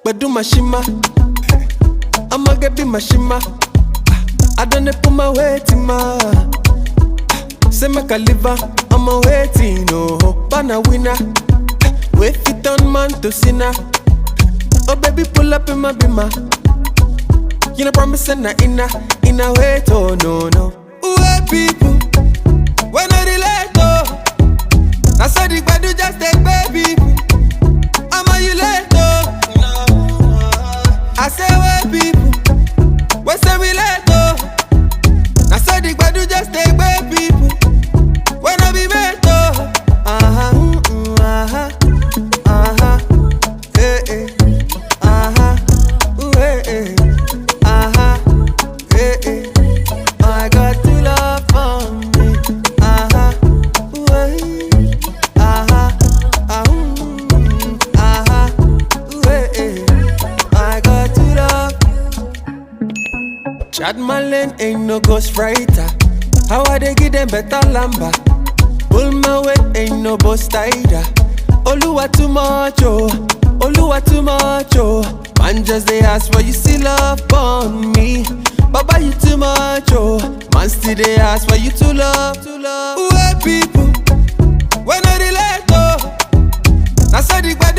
but do my shima. I'ma get be my shima. I done it put my weight in my. Say make a liver, I'm a waiting, oh, banana winner. Wait fit on man to sinner. Oh baby, pull up in my bima. You know promise and in a wait, oh no. Ooh, people, when I relate, oh, I saw the bad just take baby. I'm a you late, oh. I say, wait, people, when say we late, oh, I saw the bad just take baby. When I be met, oh, I got to love for me, I got to love. Chad Marlene ain't no ghost writer. How I they give them better lamba? Pull my weight, ain't no boss tighter. Oluwa too much, oh. Oluwa too much, oh. Man just they ask why you still love on me. Baba you too much, oh. Man still they ask why you too love. Ooh, people, when I relate, oh, I saw the bad